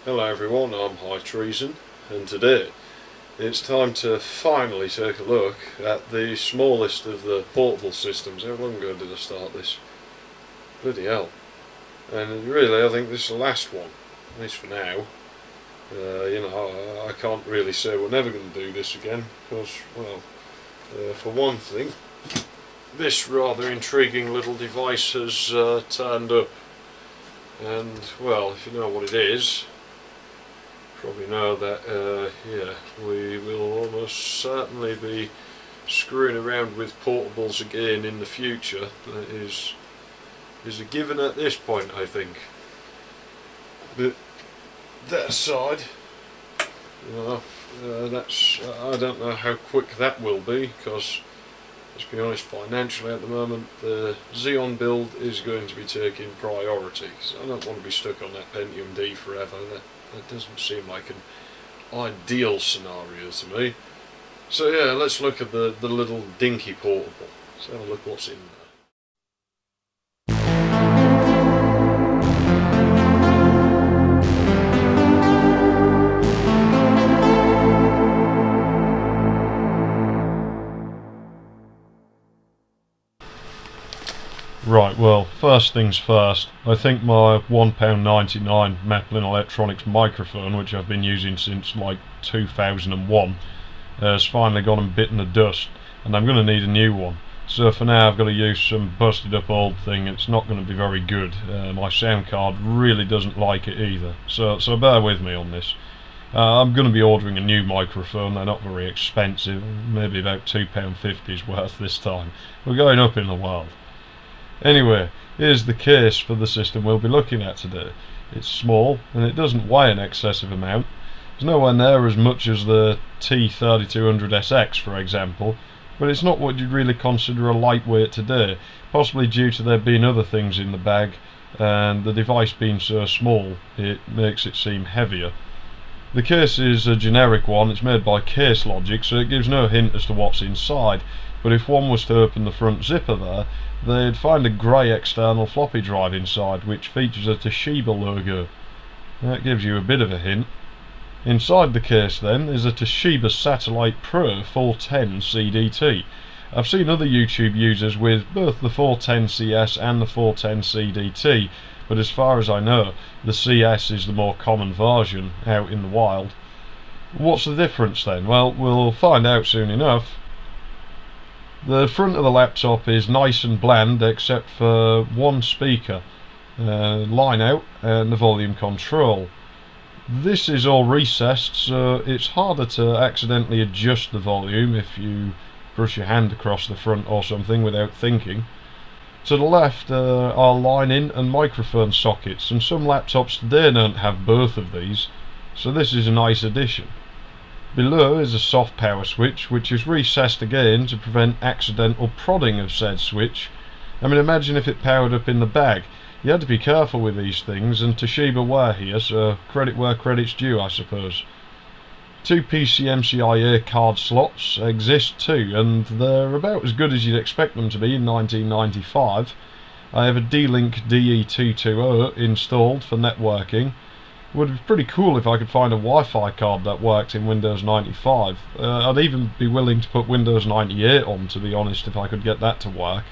Hello everyone, I'm High Treason, and today it's time to finally take a look at the smallest of the portable systems. How long ago did I start this? Bloody hell. And really I think this is the last one, at least for now. I can't really say we're never going to do this again, because, well, for one thing, this rather intriguing little device has turned up. And, well, if you know what it is, probably know that we will almost certainly be screwing around with portables again in the future. That is a given at this point, I think. But that aside, that's I don't know how quick that will be, because let's be honest, financially at the moment the Xeon build is going to be taking priority, because I don't want to be stuck on that Pentium D forever. That doesn't seem like an ideal scenario to me. So yeah, let's look at the little dinky portable. Let's have a look what's in there. Right, well, first things first, I think my £1.99 Maplin Electronics microphone, which I've been using since like 2001, has finally gone and bitten the dust, and I'm going to need a new one. So for now I've got to use some busted up old thing. It's not going to be very good. My sound card really doesn't like it either, so bear with me on this. I'm going to be ordering a new microphone. They're not very expensive, maybe about £2.50's worth this time. We're going up in the world. Anyway, here's the case for the system we'll be looking at today. It's small and it doesn't weigh an excessive amount. It's nowhere near as much as the T3200SX, for example, but it's not what you'd really consider a lightweight today, possibly due to there being other things in the bag, and the device being so small it makes it seem heavier. The case is a generic one. It's made by Case Logic, so it gives no hint as to what's inside, but if one was to open the front zipper there, they'd find a grey external floppy drive inside, which features a Toshiba logo. That gives you a bit of a hint. Inside the case then is a Toshiba Satellite Pro 410 CDT. I've seen other YouTube users with both the 410CS and the 410 CDT, but as far as I know, the CS is the more common version out in the wild. What's the difference then? Well, we'll find out soon enough. The front of the laptop is nice and bland except for one speaker, line out, and the volume control. This is all recessed, so it's harder to accidentally adjust the volume if you brush your hand across the front or something without thinking. To the left are line in and microphone sockets, and some laptops today don't have both of these, so this is a nice addition. Below is a soft power switch, which is recessed again to prevent accidental prodding of said switch. I mean, imagine if it powered up in the bag. You had to be careful with these things, and Toshiba were here, so credit where credit's due, I suppose. Two Pcmcia card slots exist too, and they're about as good as you'd expect them to be in 1995. I have a D-Link DE220 installed for networking. Would be pretty cool if I could find a Wi-Fi card that worked in Windows 95. I'd even be willing to put Windows 98 on, to be honest, if I could get that to work.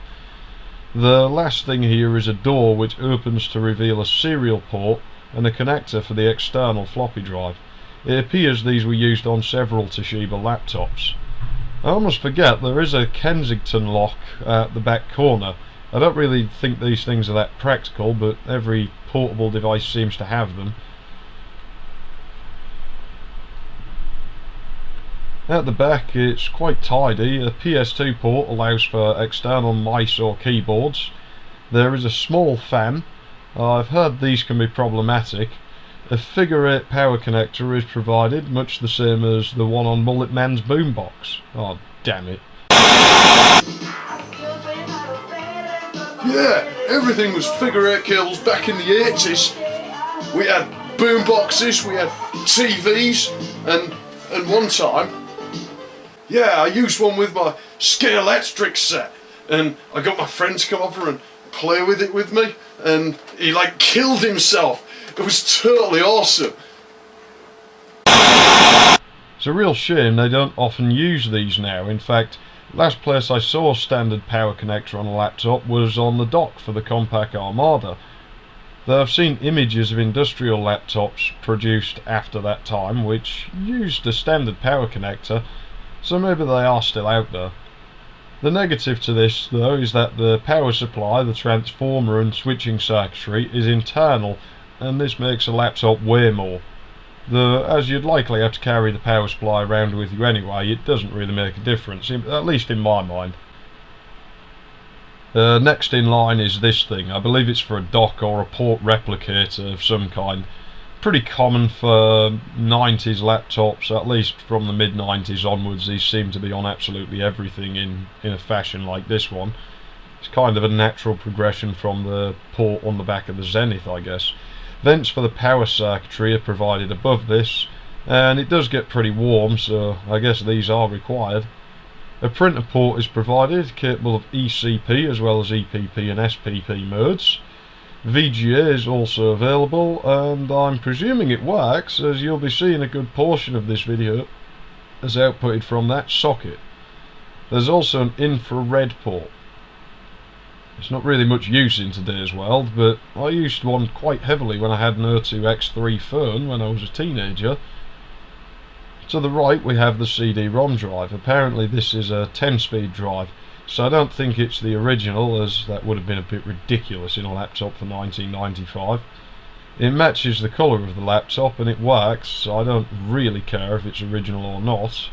The last thing here is a door which opens to reveal a serial port and a connector for the external floppy drive. It appears these were used on several Toshiba laptops. I almost forget there is a Kensington lock at the back corner. I don't really think these things are that practical, but every portable device seems to have them. At the back it's quite tidy. A PS2 port allows for external mice or keyboards. There is a small fan. I've heard these can be problematic. A figure 8 power connector is provided, much the same as the one on Mullet Man's boombox. Oh, damn it. Yeah, everything was figure 8 cables back in the 80s. We had boomboxes, we had TVs, and one time, yeah, I used one with my Scalextric set, and I got my friend to come over and play with it with me, and he like killed himself. It was totally awesome. It's a real shame they don't often use these now. In fact, last place I saw a standard power connector on a laptop was on the dock for the Compaq Armada. Though I've seen images of industrial laptops produced after that time which used a standard power connector, so maybe they are still out there. The negative to this though is that the power supply, the transformer and switching circuitry is internal, and this makes a laptop weigh more. Though, as you'd likely have to carry the power supply around with you anyway, it doesn't really make a difference, at least in my mind. Next in line is this thing. I believe it's for a dock or a port replicator of some kind. Pretty common for 90s laptops, at least from the mid 90s onwards. These seem to be on absolutely everything in a fashion like this one. It's kind of a natural progression from the port on the back of the Zenith, I guess. Vents for the power circuitry are provided above this, and it does get pretty warm, so I guess these are required. A printer port is provided, capable of ECP as well as EPP and SPP modes. VGA is also available, and I'm presuming it works, as you'll be seeing a good portion of this video as outputted from that socket. There's also an infrared port. It's not really much use in today's world, but I used one quite heavily when I had an O2X3 phone when I was a teenager. To the right we have the Cd-Rom drive. Apparently this is a 10-speed drive, so I don't think it's the original, as that would have been a bit ridiculous in a laptop for 1995. It matches the colour of the laptop and it works, so I don't really care if it's original or not.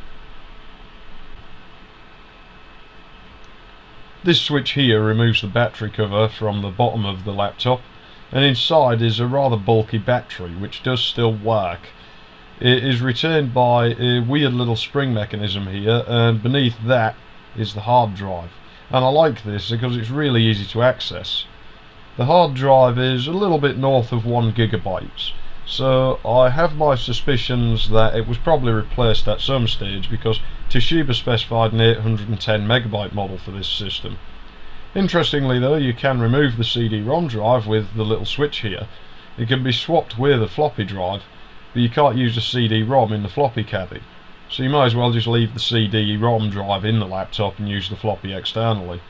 This switch here removes the battery cover from the bottom of the laptop, and inside is a rather bulky battery which does still work. It is retained by a weird little spring mechanism here, and beneath that is the hard drive. And I like this because it's really easy to access. The hard drive is a little bit north of 1 GB, so I have my suspicions that it was probably replaced at some stage, because Toshiba specified an 810 MB model for this system. Interestingly though, you can remove the CD-ROM drive with the little switch here. It can be swapped with a floppy drive, but you can't use a CD-ROM in the floppy caddy, so you might as well just leave the CD-ROM drive in the laptop and use the floppy externally.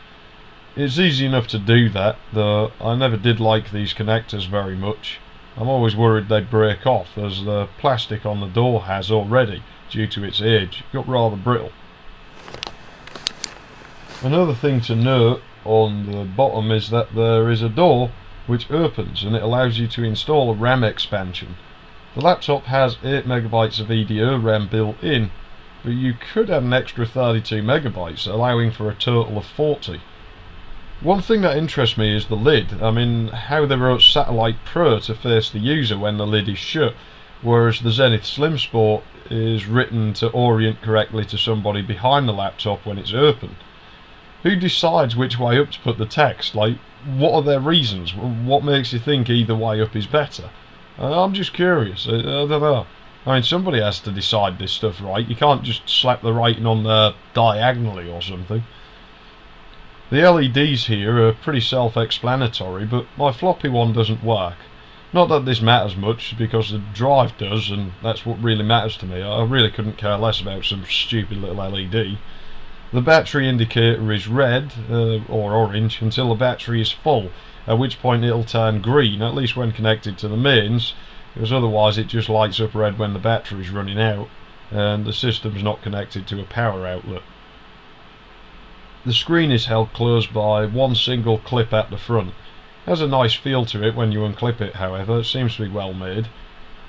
It's easy enough to do that, though I never did like these connectors very much. I'm always worried they break off, as the plastic on the door has already, due to its age. It got rather brittle. Another thing to note on the bottom is that there is a door which opens, and it allows you to install a RAM expansion. The laptop has 8 MB of EDO RAM built in, but you could add an extra 32 MB, allowing for a total of 40. One thing that interests me is the lid. I mean, how they wrote Satellite Pro to face the user when the lid is shut, whereas the Zenith Slim Sport is written to orient correctly to somebody behind the laptop when it's open. Who decides which way up to put the text? Like, what are their reasons? What makes you think either way up is better? I'm just curious. I don't know. I mean, somebody has to decide this stuff, right? You can't just slap the writing on there diagonally or something. The LEDs here are pretty self-explanatory, but my floppy one doesn't work. Not that this matters much, because the drive does, and that's what really matters to me. I really couldn't care less about some stupid little LED. The battery indicator is red, or orange, until the battery is full, at which point it'll turn green, at least when connected to the mains, because otherwise it just lights up red when the battery's running out, and the system's not connected to a power outlet. The screen is held closed by one single clip at the front. It has a nice feel to it when you unclip it, however. It seems to be well made.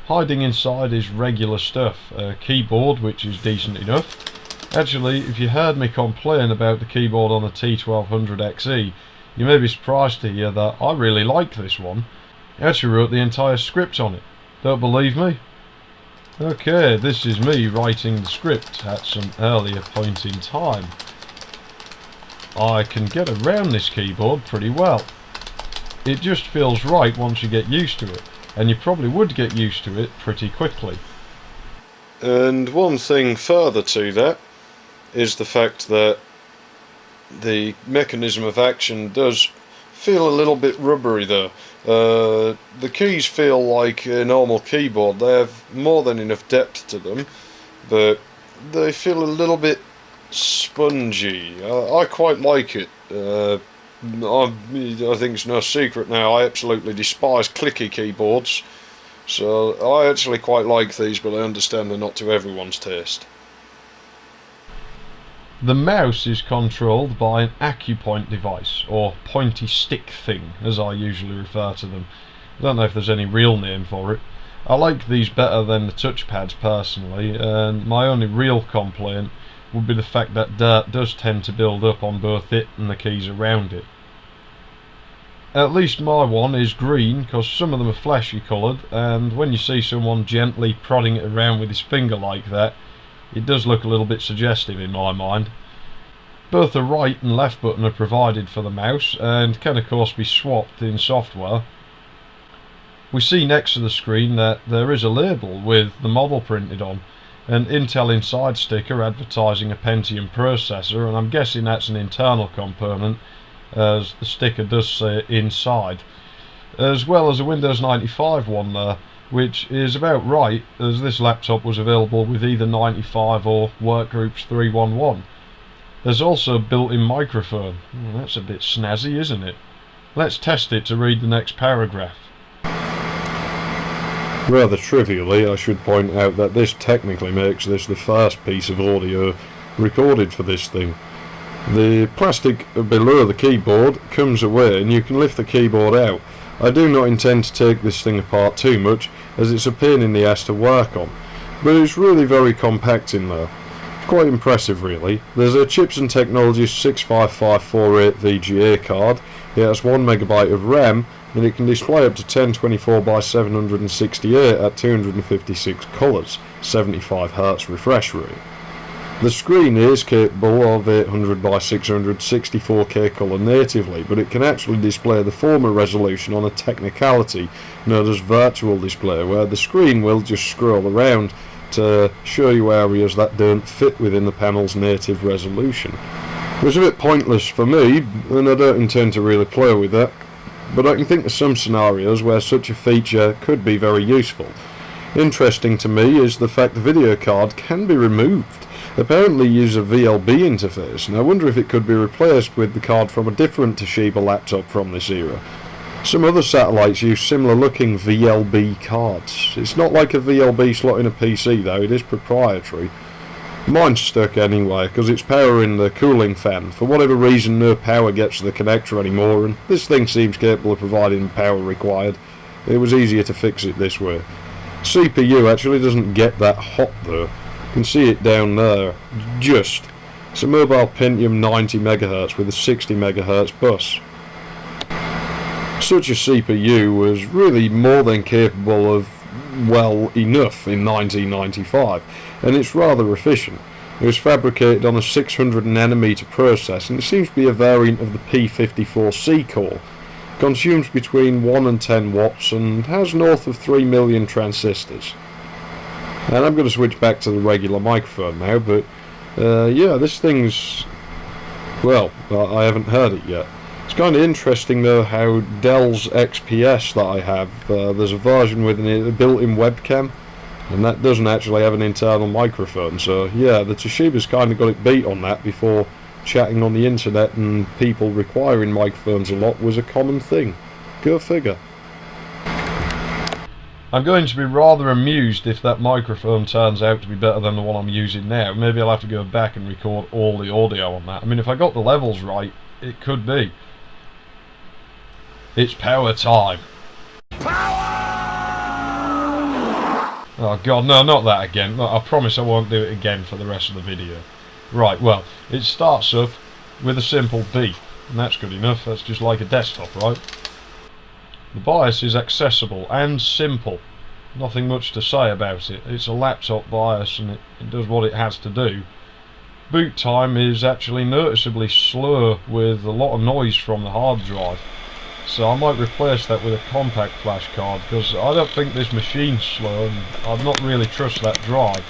Hiding inside is regular stuff. A keyboard, which is decent enough. Actually, if you heard me complain about the keyboard on the T1200XE, you may be surprised to hear that I really like this one. I actually wrote the entire script on it. Don't believe me? Okay, this is me writing the script at some earlier point in time. I can get around this keyboard pretty well. It just feels right once you get used to it, and you probably would get used to it pretty quickly. And one thing further to that is the fact that the mechanism of action does feel a little bit rubbery though. The keys feel like a normal keyboard. They have more than enough depth to them, but they feel a little bit spongy. I quite like it. I think it's no secret now, I absolutely despise clicky keyboards, so I actually quite like these, but I understand they're not to everyone's taste. The mouse is controlled by an acupoint device, or pointy stick thing, as I usually refer to them. I don't know if there's any real name for it. I like these better than the touchpads personally, and my only real complaint would be the fact that dirt does tend to build up on both it and the keys around it. At least my one is green, because some of them are fleshy coloured, and when you see someone gently prodding it around with his finger like that, it does look a little bit suggestive in my mind. Both the right and left button are provided for the mouse, and can of course be swapped in software. We see next to the screen that there is a label with the model printed on, an Intel Inside sticker advertising a Pentium processor, and I'm guessing that's an internal component, as the sticker does say inside, as well as a Windows 95 one there, which is about right, as this laptop was available with either 95 or Workgroups 311. There's also a built-in microphone. That's a bit snazzy, isn't it? Let's test it to read the next paragraph. Rather trivially, I should point out that this technically makes this the first piece of audio recorded for this thing. The plastic below the keyboard comes away and you can lift the keyboard out. I do not intend to take this thing apart too much, as it's a pain in the ass to work on, but it's really very compact in there. It's quite impressive really. There's a Chips and Technologies 65548 VGA card. It has 1MB of RAM, and it can display up to 1024 by 768 at 256 colours, 75Hz refresh rate. The screen is capable of 800 by 600 64K colour natively, but it can actually display the former resolution on a technicality known as virtual display, where the screen will just scroll around to show you areas that don't fit within the panel's native resolution. It was a bit pointless for me, and I don't intend to really play with that, but I can think of some scenarios where such a feature could be very useful. Interesting to me is the fact the video card can be removed. Apparently use a VLB interface, and I wonder if it could be replaced with the card from a different Toshiba laptop from this era. Some other satellites use similar looking VLB cards. It's not like a VLB slot in a PC though, it is proprietary. Mine's stuck anyway, because it's powering the cooling fan. For whatever reason no power gets to the connector anymore, and this thing seems capable of providing the power required. It was easier to fix it this way. CPU actually doesn't get that hot though. You can see it down there. Just. It's a mobile Pentium 90MHz with a 60MHz bus. Such a CPU was really more than capable of well enough in 1995, and it's rather efficient. It was fabricated on a 600nm process, and it seems to be a variant of the P54C core. Consumes between 1 and 10 watts and has north of 3 million transistors. And I'm going to switch back to the regular microphone now, but yeah, this thing's, well, I haven't heard it yet. It's kind of interesting though how Dell's XPS that I have, there's a version with a built-in webcam, and that doesn't actually have an internal microphone, so yeah, the Toshiba's kind of got it beat on that before chatting on the internet and people requiring microphones a lot was a common thing. Go figure. I'm going to be rather amused if that microphone turns out to be better than the one I'm using now. Maybe I'll have to go back and record all the audio on that. I mean, if I got the levels right, it could be. It's power time. Power! Oh god, no, not that again. No, I promise I won't do it again for the rest of the video. Right, well, it starts off with a simple B, and that's good enough. That's just like a desktop, right? The BIOS is accessible and simple. Nothing much to say about it. It's a laptop BIOS and it does what it has to do. Boot time is actually noticeably slow with a lot of noise from the hard drive. So I might replace that with a compact flash card, because I don't think this machine's slow and I'd not really trust that drive.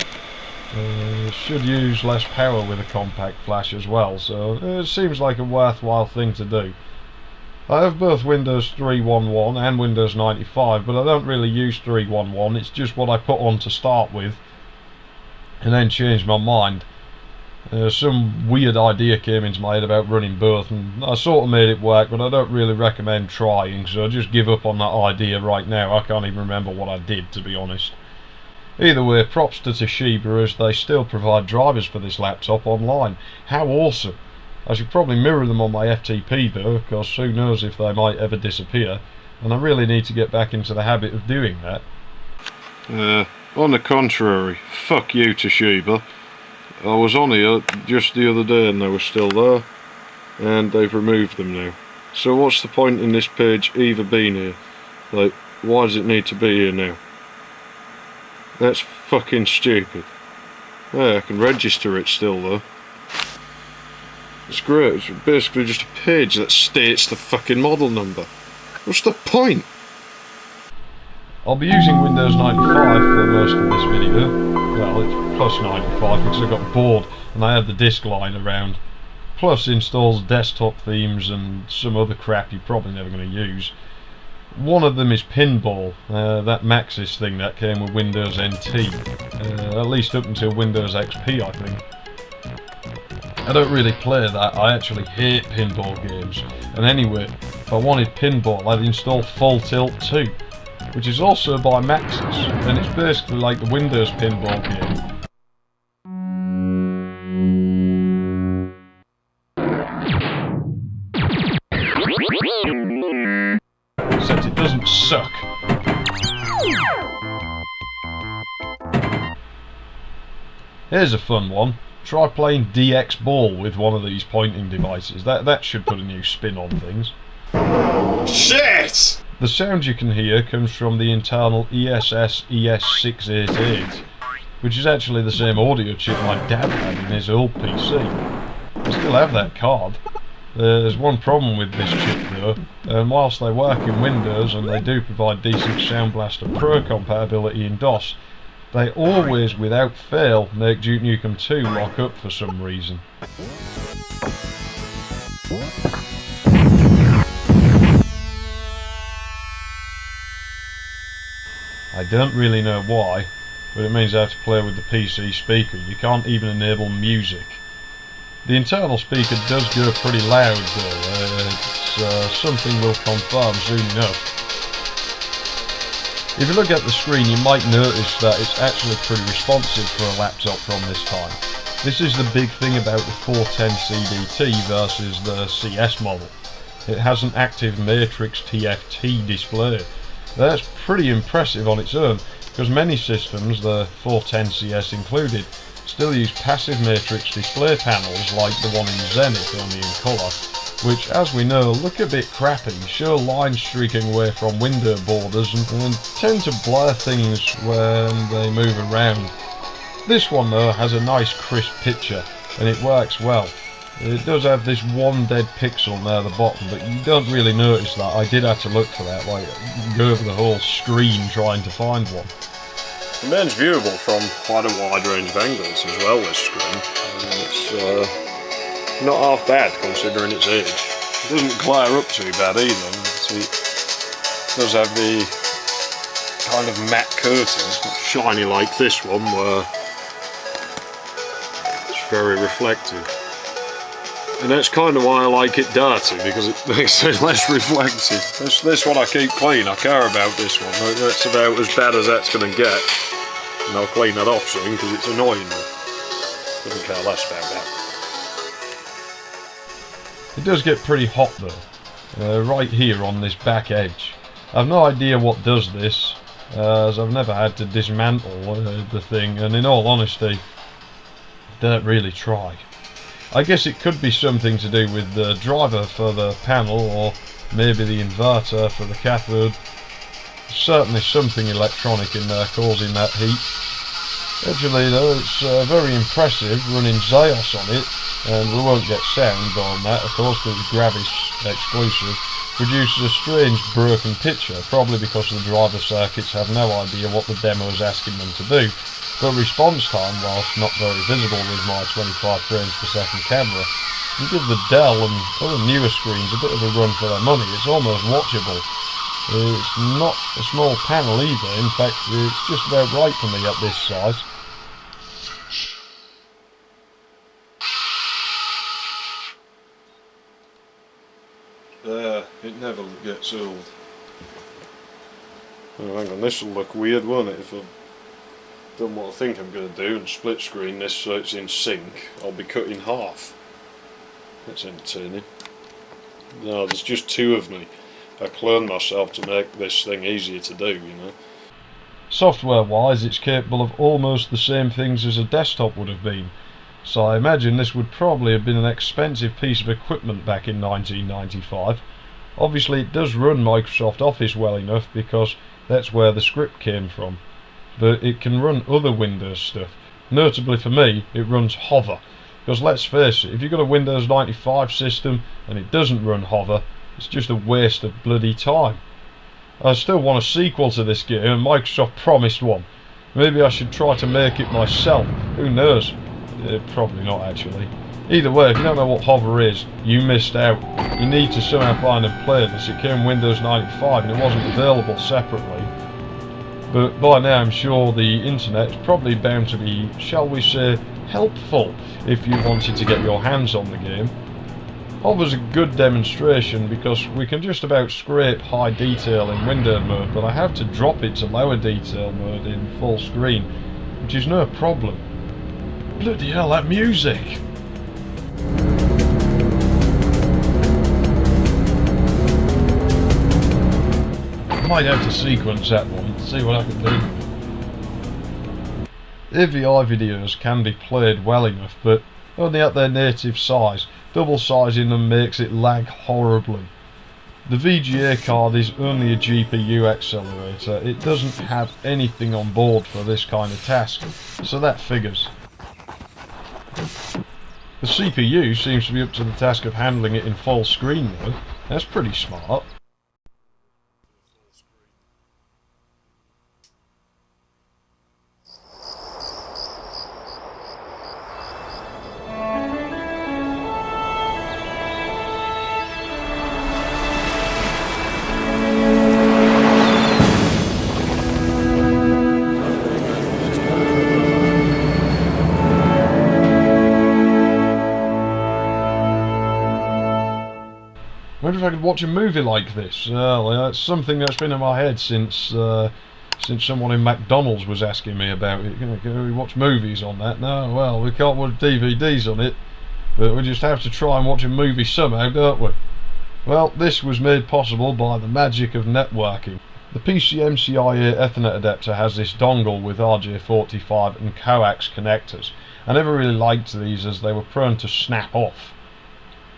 It should use less power with a compact flash as well, so it seems like a worthwhile thing to do. I have both Windows 311 and Windows 95, but I don't really use 311, it's just what I put on to start with. and then changed my mind. Some weird idea came into my head about running both, and I sort of made it work, but I don't really recommend trying, so I just give up on that idea right now. I can't even remember what I did, to be honest. Either way, props to Toshiba, as they still provide drivers for this laptop online. How awesome! I should probably mirror them on my FTP though, because who knows if they might ever disappear, and I really need to get back into the habit of doing that. On the contrary, fuck you, Toshiba. I was on here just the other day and they were still there, and they've removed them now. So what's the point in this page even being here? Like, why does it need to be here now? That's fucking stupid. Yeah, I can register it still though. It's great, it's basically just a page that states the fucking model number. What's the point? I'll be using Windows 95 for most of this video. Well, it's plus 95 because I got bored and I had the disk lying around. Plus installs desktop themes and some other crap you're probably never going to use. One of them is Pinball, that Maxis thing that came with Windows NT, at least up until Windows XP I think. I don't really play that, I actually hate pinball games, and anyway, if I wanted Pinball I'd install Full Tilt 2, which is also by Maxis, and it's basically like the Windows pinball game. Except it doesn't suck. Here's a fun one. Try playing DX Ball with one of these pointing devices. That should put a new spin on things. Shit! The sound you can hear comes from the internal ESS ES688, which is actually the same audio chip my dad had in his old PC. I still have that card. There's one problem with this chip though, and whilst they work in Windows and they do provide decent Sound Blaster Pro compatibility in DOS, they always, without fail, make Duke Nukem 2 lock up for some reason. I don't really know why, but it means I have to play with the PC speaker. You can't even enable music. The internal speaker does go pretty loud though, it's something we'll confirm soon enough. If you look at the screen you might notice that it's actually pretty responsive for a laptop from this time. This is the big thing about the 410 CDT versus the CS model. It has an Active Matrix TFT Display. That's pretty impressive on its own, because many systems, the 410CS included, still use passive matrix display panels like the one in Zenith, only in colour, which, as we know, look a bit crappy, show lines streaking away from window borders and tend to blur things when they move around. This one though has a nice crisp picture and it works well. It does have this one dead pixel near the bottom, but you don't really notice that. I did have to look for that, like go over the whole screen trying to find one. It remains viewable from quite a wide range of angles as well, this screen. It's not half bad considering its age. It doesn't glare up too bad either. It does have the kind of matte coating. It's not shiny like this one where it's very reflective. And that's kind of why I like it dirty, because it makes it less reflective. This one I keep clean, I care about this one. That's about as bad as that's going to get. And I'll clean that off soon because it's annoying me. Couldn't care less about that. It does get pretty hot though, right here on this back edge. I've no idea what does this, as I've never had to dismantle the thing, and in all honesty, don't really try. I guess it could be something to do with the driver for the panel, or maybe the inverter for the cathode. Certainly something electronic in there causing that heat. Actually though, it's very impressive running Xeos on it, and we won't get sound on that of course because it's Gravis exclusive. Produces a strange broken picture, probably because the driver circuits have no idea what the demo is asking them to do. But response time, whilst not very visible with my 25 frames per second camera, can give the Dell and other newer screens a bit of a run for their money. It's almost watchable. It's not a small panel either, in fact it's just about right for me at this size. It never gets old. Oh, hang on, this will look weird, won't it, if I've done what I think I'm going to do and split screen this so it's in sync. I'll be cut in half. That's entertaining. No, there's just two of me. I cloned myself to make this thing easier to do, you know. Software wise, it's capable of almost the same things as a desktop would have been, so I imagine this would probably have been an expensive piece of equipment back in 1995. Obviously it does run Microsoft Office well enough because that's where the script came from, but it can run other Windows stuff. Notably for me, it runs Hover, because let's face it, if you've got a Windows 95 system and it doesn't run Hover, it's just a waste of bloody time. I still want a sequel to this game, and Microsoft promised one. Maybe I should try to make it myself, who knows? Probably not actually. Either way, if you don't know what Hover is, you missed out. You need to somehow find and play this. It came Windows 95 and it wasn't available separately. But by now I'm sure the internet is probably bound to be, shall we say, helpful if you wanted to get your hands on the game. Hover's a good demonstration because we can just about scrape high detail in window mode, but I have to drop it to lower detail mode in full screen, which is no problem. Bloody hell, that music! I might have to sequence that one, see what I can do. AVI videos can be played well enough, but only at their native size. Double sizing them makes it lag horribly. The VGA card is only a GPU accelerator. It doesn't have anything on board for this kind of task, so that figures. The CPU seems to be up to the task of handling it in full screen though. That's pretty smart. I wonder if I could watch a movie like this. That's something that's been in my head since someone in McDonald's was asking me about it. Can we watch movies on that? No, well, we can't watch DVDs on it, but we just have to try and watch a movie somehow, don't we? Well, this was made possible by the magic of networking. The Pcmcia Ethernet adapter has this dongle with RJ45 and coax connectors. I never really liked these as they were prone to snap off.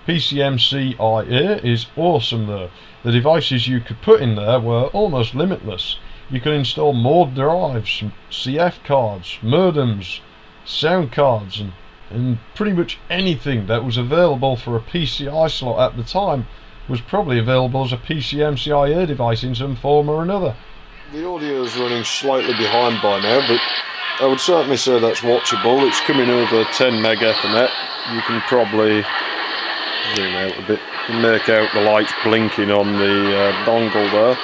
Pcmcia is awesome though. The devices you could put in there were almost limitless. You could install more drives, CF cards, modems, sound cards, and pretty much anything that was available for a PCI slot at the time was probably available as a Pcmcia device in some form or another. The audio is running slightly behind by now, but I would certainly say that's watchable. It's coming over 10 meg Ethernet. You can probably zoom out a bit and make out the lights blinking on the dongle there.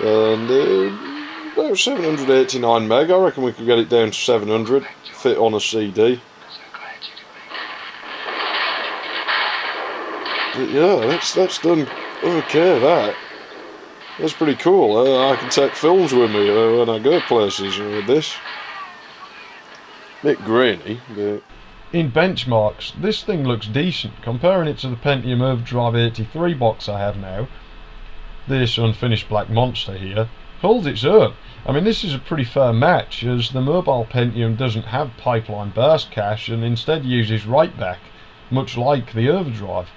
And about 789 meg. I reckon we could get it down to 700, fit on a CD. But yeah, that's done okay. That's pretty cool. I can take films with me when I go places with this. Bit grainy, but in benchmarks, this thing looks decent. Comparing it to the Pentium Overdrive 83 box I have now, this unfinished Black Monster here holds its own. I mean, this is a pretty fair match, as the mobile Pentium doesn't have pipeline burst cache and instead uses write back, much like the Overdrive.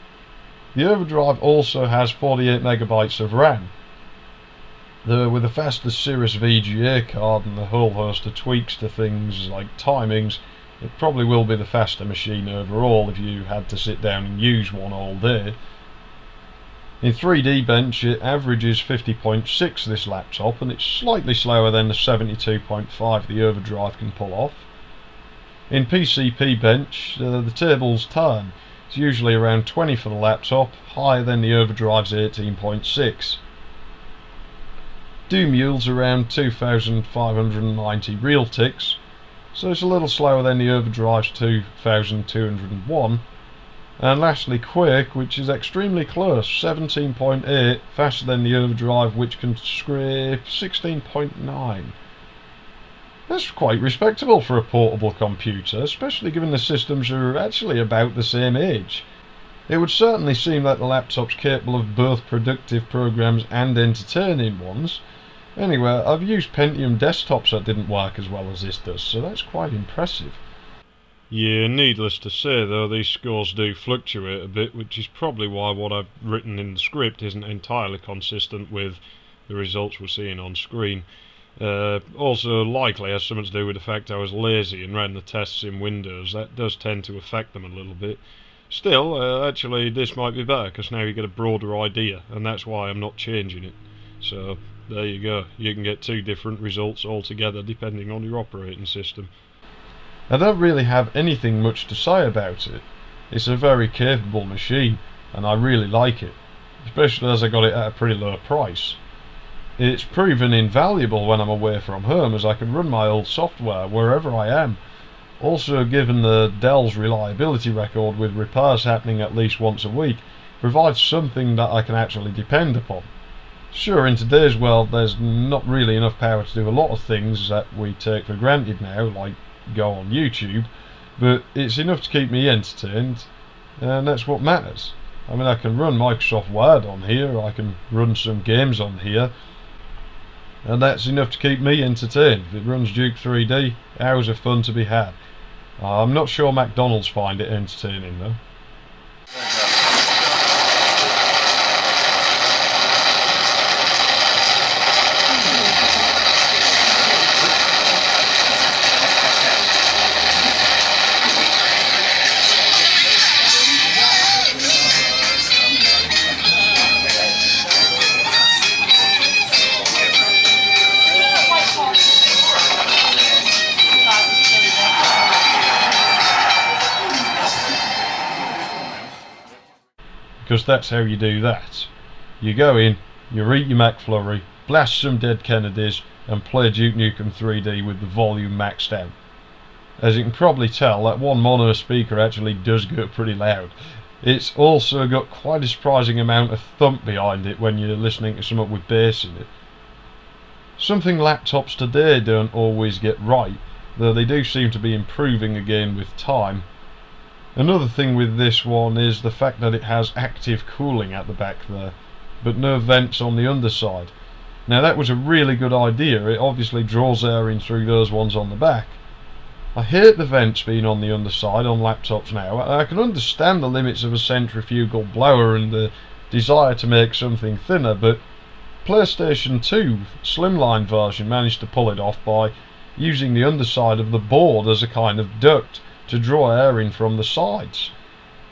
The Overdrive also has 48 megabytes of RAM, though with a faster Cirrus VGA card and a whole host of tweaks to things like timings, it probably will be the faster machine overall if you had to sit down and use one all day. In 3D bench it averages 50.6 this laptop, and it's slightly slower than the 72.5 the Overdrive can pull off. In PCP bench the tables turn. It's usually around 20 for the laptop, higher than the Overdrive's 18.6. Doom yields around 2590 real ticks, so it's a little slower than the Overdrive's 2201, And lastly Quake, which is extremely close, 17.8, faster than the Overdrive, which can scrape 16.9. That's quite respectable for a portable computer, especially given the systems are actually about the same age. It would certainly seem that the laptop's capable of both productive programs and entertaining ones. Anyway, I've used Pentium desktops that didn't work as well as this does, so that's quite impressive. Yeah, needless to say though, these scores do fluctuate a bit, which is probably why what I've written in the script isn't entirely consistent with the results we're seeing on screen. Also likely has something to do with the fact I was lazy and ran the tests in Windows. That does tend to affect them a little bit. Still, actually this might be better, because now you get a broader idea, and that's why I'm not changing it. So there you go, you can get two different results altogether depending on your operating system. I don't really have anything much to say about it. It's a very capable machine, and I really like it, especially as I got it at a pretty low price. It's proven invaluable when I'm away from home, as I can run my old software wherever I am. Also, given the Dell's reliability record with repairs happening at least once a week, provides something that I can actually depend upon. Sure, in today's world there's not really enough power to do a lot of things that we take for granted now, like go on YouTube, but it's enough to keep me entertained, and that's what matters. I mean, I can run Microsoft Word on here, I can run some games on here, and that's enough to keep me entertained. If it runs Duke 3D, hours of fun to be had. I'm not sure McDonald's find it entertaining though. Because that's how you do that. You go in, you eat your McFlurry, blast some dead Kennedys, and play Duke Nukem 3D with the volume maxed out. As you can probably tell, that one mono speaker actually does go pretty loud. It's also got quite a surprising amount of thump behind it when you're listening to something with bass in it. Something laptops today don't always get right, though they do seem to be improving again with time. Another thing with this one is the fact that it has active cooling at the back there, but no vents on the underside. Now that was a really good idea. It obviously draws air in through those ones on the back. I hate the vents being on the underside on laptops now. I can understand the limits of a centrifugal blower and the desire to make something thinner, but PlayStation 2 slimline version managed to pull it off by using the underside of the board as a kind of duct to draw air in from the sides.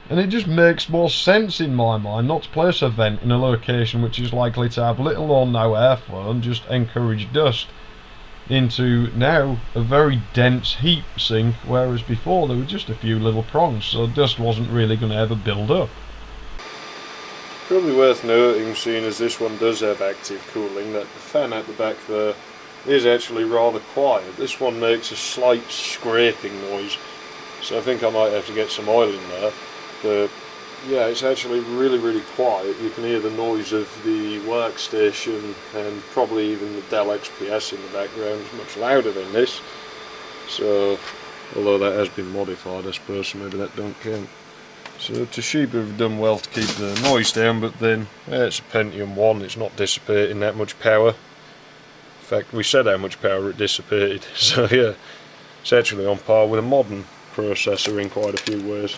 And it just makes more sense in my mind not to place a vent in a location which is likely to have little or no airflow and just encourage dust into now a very dense heat sink, whereas before there were just a few little prongs, so dust wasn't really going to ever build up. Probably worth noting, seeing as this one does have active cooling, that the fan at the back there is actually rather quiet. This one makes a slight scraping noise, so I think I might have to get some oil in there. But yeah, it's actually really quiet. You can hear the noise of the workstation and probably even the Dell XPS in the background. It's much louder than this. So, although that has been modified, I suppose, so maybe that don't count. So Toshiba have done well to keep the noise down, but then it's a Pentium 1, it's not dissipating that much power. In fact, we said how much power it dissipated, so yeah, it's actually on par with a modern processor in quite a few ways.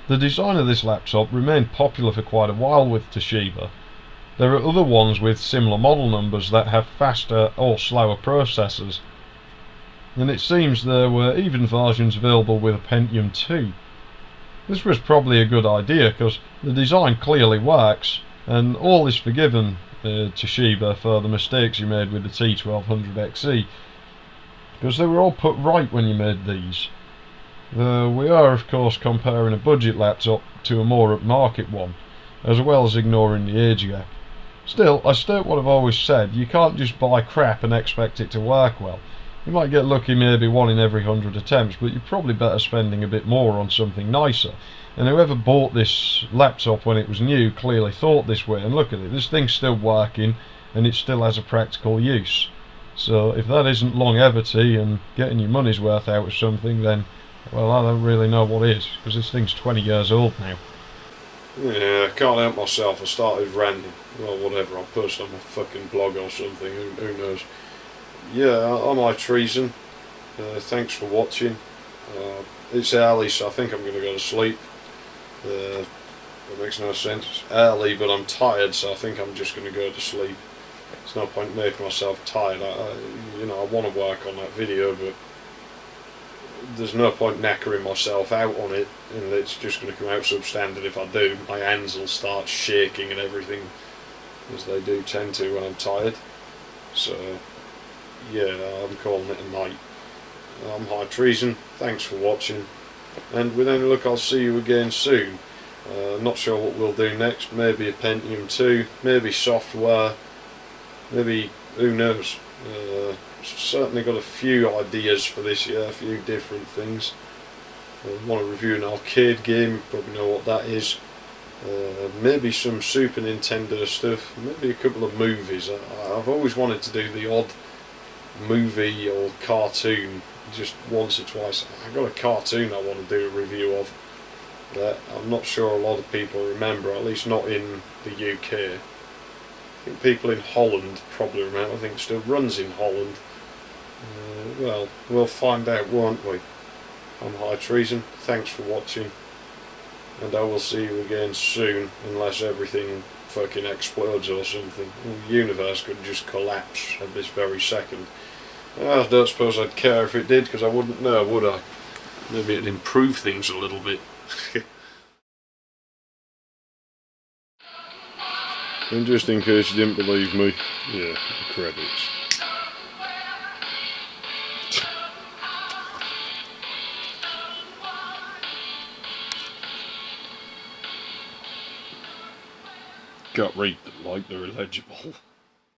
The design of this laptop remained popular for quite a while with Toshiba. There are other ones with similar model numbers that have faster or slower processors, and it seems there were even versions available with a Pentium 2. This was probably a good idea because the design clearly works, and all is forgiven Toshiba for the mistakes you made with the T1200XE, because they were all put right when you made these. We are of course comparing a budget laptop to a more upmarket one, as well as ignoring the age gap. Still, I state what I've always said, you can't just buy crap and expect it to work well. You might get lucky maybe 1 in every 100 attempts, but you're probably better spending a bit more on something nicer. And whoever bought this laptop when it was new clearly thought this way, and look at it, this thing's still working and it still has a practical use. So if that isn't longevity and getting your money's worth out of something, then, well, I don't really know what is, because this thing's 20 years old now. Yeah, I can't help myself. I started ranting. Well, whatever, I'll post on my fucking blog or something, who knows. Yeah, I'm high treason. Thanks for watching. It's early, so I think I'm going to go to sleep. That makes no sense. It's early, but I'm tired, so I think I'm just going to go to sleep. There's no point making myself tired. I want to work on that video, but there's no point knackering myself out on it, and it's just going to come out substandard if I do. My hands will start shaking and everything, as they do tend to when I'm tired. So, yeah, I'm calling it a night. I'm High Treason, thanks for watching, and with any luck I'll see you again soon. Not sure what we'll do next, maybe a Pentium 2, maybe software, maybe, who knows. Certainly got a few ideas for this year, a few different things. I want to review an arcade game, you probably know what that is. Maybe some Super Nintendo stuff, maybe a couple of movies. I've always wanted to do the odd movie or cartoon just once or twice. I've got a cartoon I want to do a review of that I'm not sure a lot of people remember, at least not in the UK. I think people in Holland probably remember. I think it still runs in Holland. Well, we'll find out, won't we? I'm High Treason, thanks for watching, and I will see you again soon, unless everything fucking explodes or something. The universe could just collapse at this very second. I don't suppose I'd care if it did, because I wouldn't know, would I? Maybe it'd improve things a little bit. And just in case you didn't believe me, yeah, the credits. Can't read them like they're illegible.